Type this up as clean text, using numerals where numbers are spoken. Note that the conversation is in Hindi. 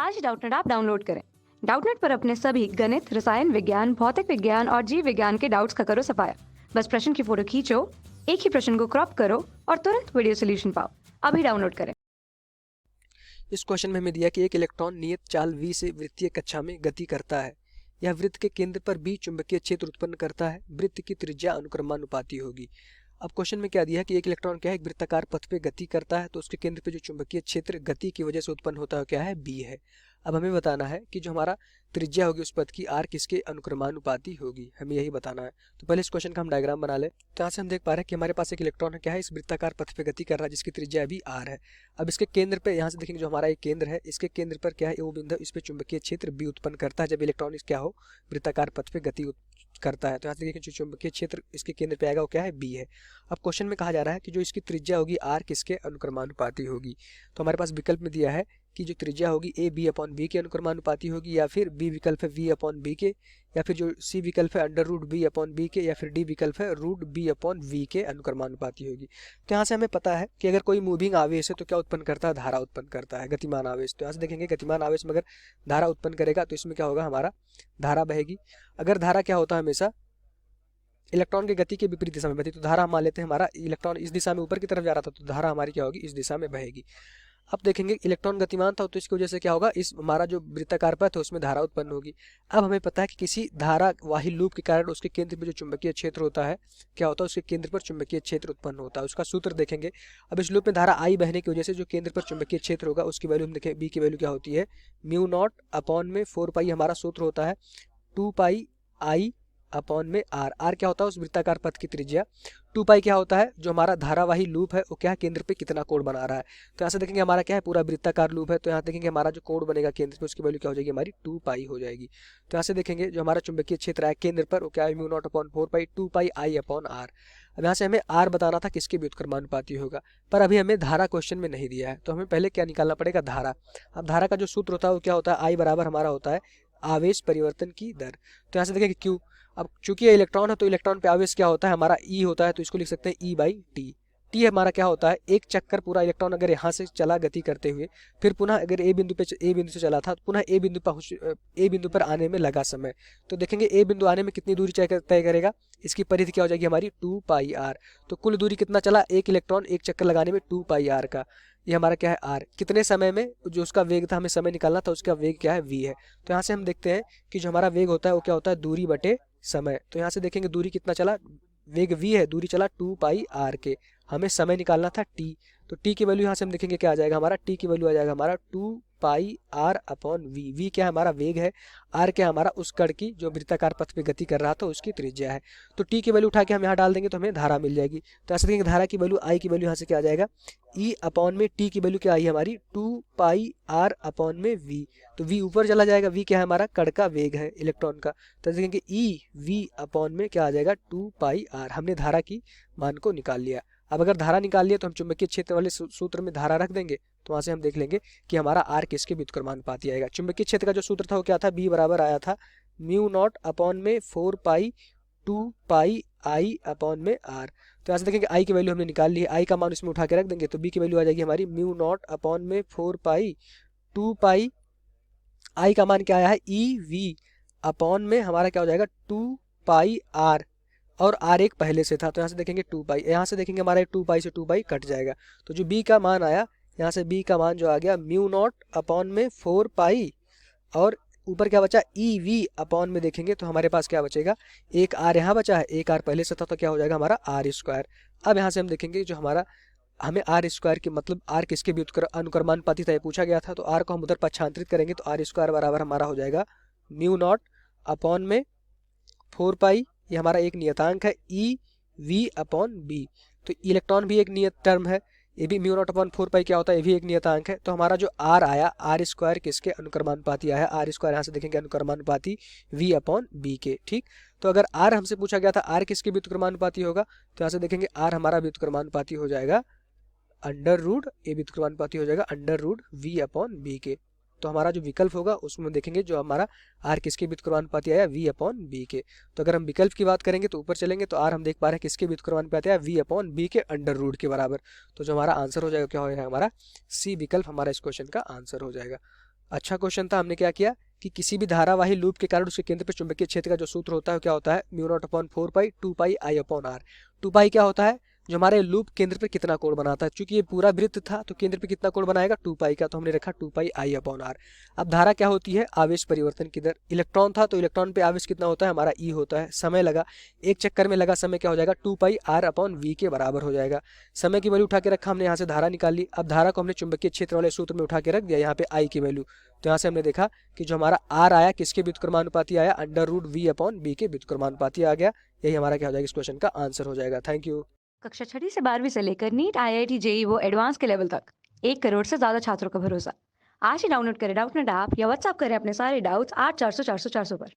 आज डाउटनेट ऐप डाउनलोड करें। डाउटनेट पर अपने सभी गणित, रसायन विज्ञान, भौतिक विज्ञान और जीव विज्ञान के डाउट्स का करो सफाया। बस प्रश्न की फोटो खींचो, एक ही प्रश्न को क्रॉप करो और तुरंत वीडियो सोल्यूशन पाओ। अभी डाउनलोड करें। इस क्वेश्चन में हमें दिया कि एक इलेक्ट्रॉन नियत चाल v से वृत्तीय कक्षा में गति करता है। यह वृत्त के केंद्र पर b चुंबकीय क्षेत्र उत्पन्न करता है। वृत्त की त्रिज्या अनुक्रमानुपाती होगी। अब क्वेश्चन में क्या दिया है कि एक इलेक्ट्रॉन क्या है, एक वृत्ताकार पथ पे गति करता है, तो उसके केंद्र पे जो चुंबकीय क्षेत्र गति की वजह से उत्पन्न होता है क्या है, b है। अब हमें बताना है कि जो हमारा त्रिज्या होगी उस पथ की r किसके अनुक्रमानुपाती होगी, हमें यही बताना है। तो पहले इस क्वेश्चन का हम डायग्राम बना ले। तो यहाँ से हम देख पा रहे हैं कि हमारे पास एक इलेक्ट्रॉन है, क्या है, इस वृत्ताकार पथ पे गति कर रहा है जिसकी त्रिज्या अभी r है। अब इसके केंद्र पे यहाँ से देखेंगे जो हमारा एक केंद्र है, इसके केंद्र पर क्या है, वो बिंदु, इस पे चुंबकीय क्षेत्र b उत्पन्न करता है जब इलेक्ट्रॉन क्या हो, वृत्ताकार पथ पे गति करता है। तो यहाँ से देखिए जो चुंबकीय क्षेत्र इसके केंद्र पे आएगा वो क्या है, b है। अब क्वेश्चन में कहा जा रहा है कि जो इसकी त्रिज्या होगी r किसके अनुक्रमानुपाती होगी। तो हमारे पास विकल्प में दिया है कि जो त्रिज्या होगी a b अपॉन b के अनुक्रमानुपाती होगी, या फिर b विकल्प है v अपॉन b के, या फिर जो c विकल्प है under root b upon b के, या फिर d विकल्प है रूट b अपॉन v के अनुक्रमानुपाती होगी। तो यहाँ से हमें पता है कि अगर कोई मूविंग आवेश है तो क्या उत्पन्न करता है, धारा उत्पन्न करता है, गतिमान आवेश। तो यहाँ से देखेंगे गतिमान आवेश में अगर धारा उत्पन्न करेगा तो इसमें क्या होगा, हमारा धारा बहेगी। अगर धारा क्या होता है, हमेशा इलेक्ट्रॉन की गति के विपरीत दिशा में बहती, तो धारा हम मान लेते हैं हमारा इलेक्ट्रॉन इस दिशा में ऊपर की तरफ जा रहा था, तो धारा हमारी क्या होगी, इस दिशा में बहेगी। अब देखेंगे इलेक्ट्रॉन गतिमान था तो इसकी वजह से क्या होगा, इस हमारा जो वृत्ताकार पथ है उसमें धारा उत्पन्न होगी। अब हमें पता है कि किसी धारावाही लूप के कारण उसके केंद्र में जो चुंबकीय क्षेत्र होता है, क्या होता है, उसके केंद्र पर चुंबकीय क्षेत्र उत्पन्न होता है। उसका सूत्र देखेंगे। अब इस लूप में धारा आई बहने की वजह से जो केंद्र पर चुंबकीय क्षेत्र होगा उसकी वैल्यू हम देखें, बी की वैल्यू क्या होती है, म्यू नॉट अपॉन में 4 पाई हमारा सूत्र होता है 2 पाई आई अपॉन में आर क्या होता है, उस वृत्ताकार पथ की त्रिज्या। 2 पाई क्या होता है, जो हमारा धारावाही लूप है वो क्या है, केंद्र पे कितना कोण बना रहा है। तो यहाँ से देखेंगे हमारा क्या है, पूरा वृत्ताकार लूप है, तो यहाँ देखेंगे हमारा जो कोण बनेगा केंद्र पे उसकी वैल्यू क्या हो जाएगी, हमारी 2 पाई हो जाएगी। तो यहाँ से देखेंगे जो हमारा चुंबकीय क्षेत्र है केंद्र पर वो क्या है, mu naught upon 4 pi 2 pi i upon r. अब यहाँ से हमें आर बताना था किसके व्युत्क्रमानुपाती होगा, पर अभी हमें धारा क्वेश्चन में नहीं दिया है, तो हमें पहले क्या निकालना पड़ेगा, धारा। अब धारा का जो सूत्र होता है वो क्या होता है, आई बराबर हमारा होता है आवेश परिवर्तन की दर। तो यहाँ से देखेंगे क्यू, अब चूंकि ये इलेक्ट्रॉन है तो इलेक्ट्रॉन पे आवेश क्या होता है, हमारा ई होता है, तो इसको लिख सकते हैं ई बाई टी। टी हमारा क्या होता है, एक चक्कर पूरा इलेक्ट्रॉन अगर यहाँ से चला गति करते हुए, फिर पुनः अगर ए बिंदु से चला था तो पुनः ए बिंदु पर आने में लगा समय। तो देखेंगे ए बिंदु आने में कितनी दूरी तय करेगा, इसकी परिधि क्या हो जाएगी हमारी 2 पाई आर। तो कुल दूरी कितना चला, एक इलेक्ट्रॉन एक चक्कर लगाने में 2 पाई आर का, ये हमारा क्या है आर। कितने समय में, जो उसका वेग था, हमें समय निकालना था, उसका वेग क्या है, वी है। तो यहाँ से हम देखते हैं कि जो हमारा वेग होता है वो क्या होता है, दूरी बटे समय। तो यहाँ से देखेंगे दूरी कितना चला, वेग v है, दूरी चला 2 पाई आर के, हमें समय निकालना था t। तो t की वैल्यू यहाँ से हम देखेंगे क्या आ जाएगा, हमारा t की वैल्यू आ जाएगा हमारा 2 पाई आर अपॉन वी। वी क्या है, हमारा वेग है, आर क्या है, हमारा उस कण की जो वृत्ताकार पथ पे गति कर रहा था उसकी त्रिज्या है। तो t की वैल्यू उठा के हम यहाँ डाल देंगे तो हमें धारा मिल जाएगी। तो ऐसे देखेंगे धारा की वैल्यू, आई की वैल्यू यहाँ से क्या आ जाएगा, ई अपॉन में t की वैल्यू क्या आई हमारी 2 पाई आर अपॉन में v। तो v ऊपर चला जाएगा, v क्या है, हमारा कण का वेग है इलेक्ट्रॉन का। तो देखेंगे ई वी अपॉन में क्या आ जाएगा 2 पाई आर। हमने धारा की मान को निकाल लिया। अब अगर धारा निकाल लिया तो हम चुंबकीय क्षेत्र वाले सूत्र में धारा रख देंगे, तो वहां से हम देख लेंगे कि हमारा आर किसके व्युत्क्रमानुपाती आएगा। चुंबकीय क्षेत्र का जो सूत्र था वो क्या था, बी बराबर आया था म्यू नॉट अपॉन में 4 पाई 2 पाई आई अपॉन में आर। तो यहाँ से देखेंगे आई की वैल्यू हमने निकाल ली है, आई का मान इसमें उठा के रख देंगे, तो बी की वैल्यू आ जाएगी हमारी म्यू नॉट अपॉन में 4 पाई 2 पाई, आई का मान क्या आया है, ई वी अपॉन में हमारा क्या हो जाएगा 2 पाई आर, और आर एक पहले से था, तो यहाँ से देखेंगे 2 पाई, यहाँ से देखेंगे हमारा 2 पाई से 2 पाई कट जाएगा। तो जो बी का मान आया, यहाँ से बी का मान जो आ गया म्यू नॉट अपॉन में 4 पाई, और ऊपर क्या बचा, ई वी अपॉन में देखेंगे तो हमारे पास क्या बचेगा, एक आर यहाँ बचा है, एक आर पहले से था, तो क्या हो जाएगा हमारा आर स्क्वायर। अब यहाँ से हम देखेंगे जो हमारा, हमें आर स्क्वायर की मतलब आर किसके भी अनुक्रमानुपाती था ये पूछा गया था, तो आर को हम उधर पक्षांतरित करेंगे तो आर स्क्वायर बराबर हमारा हो जाएगा म्यू नॉट अपॉन में 4 पाई, ये हमारा एक नियतांक है, ई वी अपॉन बी। तो इलेक्ट्रॉन भी एक नियत टर्म है, ये भी म्यू नॉट अपॉन 4 पाई क्या होता है, ये भी एक नियतांक है। तो हमारा जो आर आया, आर स्क्वायर किसके अनुक्रमानुपाती आया, आर स्क्वायर यहाँ से देखेंगे अनुक्रमानुपाती वी अपॉन बी के। ठीक, तो अगर आर हमसे पूछा गया था आर किसके व्युत्क्रमानुपाती होगा, तो यहाँ से देखेंगे आर हमारा व्युत्क्रमानुपाती हो जाएगा अंडर रूट, ए व्युत्क्रमानुपाती हो जाएगा under root v upon b के। तो हमारा जो विकल्प होगा उसमें देखेंगे जो हमारा आर किसके व्युत्क्रमानुपाती आया, वी अपॉन बी के। तो अगर हम विकल्प की बात करेंगे तो ऊपर चलेंगे तो आर हम देख पा रहे हैं किसके व्युत्क्रमानुपाती आया, वी अपॉन बी के अंडर रूट के बराबर। तो जो हमारा आंसर हो जाएगा क्या हो जाएगा, हमारा सी विकल्प हमारा इस क्वेश्चन का आंसर हो जाएगा। अच्छा क्वेश्चन था। हमने क्या किया कि किसी भी धारावाही लूप के कारण उसके केंद्र पर चुंबकीय क्षेत्र का जो सूत्र होता है क्या होता है, mu naught upon 4 pi 2 pi i upon r. 2 pi क्या होता है, जो हमारे लूप केंद्र पे कितना कोण बनाता है। चूंकि ये पूरा वृत्त था तो केंद्र पे कितना कोण बनाएगा, 2 पाई का, तो हमने रखा 2 पाई आई अपॉन आर। अब धारा क्या होती है, आवेश परिवर्तन की दर। इलेक्ट्रॉन था तो इलेक्ट्रॉन पे आवेश कितना होता है हमारा, ई होता है। समय लगा, एक चक्कर में लगा समय क्या हो जाएगा, 2 पाई आर अपॉन वी के बराबर हो जाएगा। समय की वैल्यू उठा के रखा हमने, यहाँ से धारा निकाल ली। अब धारा को हमने चुंबकीय क्षेत्र वाले सूत्र में उठा के रख दिया, यहाँ पे आई की वैल्यू। तो यहाँ से हमने देखा कि जो हमारा आर आया किसके व्युत्क्रमानुपाती आया, under root v upon b के व्युत्क्रमानुपाती आ गया। यही हमारा क्या हो जाएगा, इस क्वेश्चन का आंसर हो जाएगा। Thank you. कक्षा 6वीं से 12वीं से लेकर नीट, आईआईटी, जेई वो एडवांस के लेवल तक 1 करोड़ से ज्यादा छात्रों का भरोसा। आज ही डाउनलोड करें डाउटनेट ऐप या व्हाट्सएप करें अपने सारे डाउट्स 8400 400 400 पर।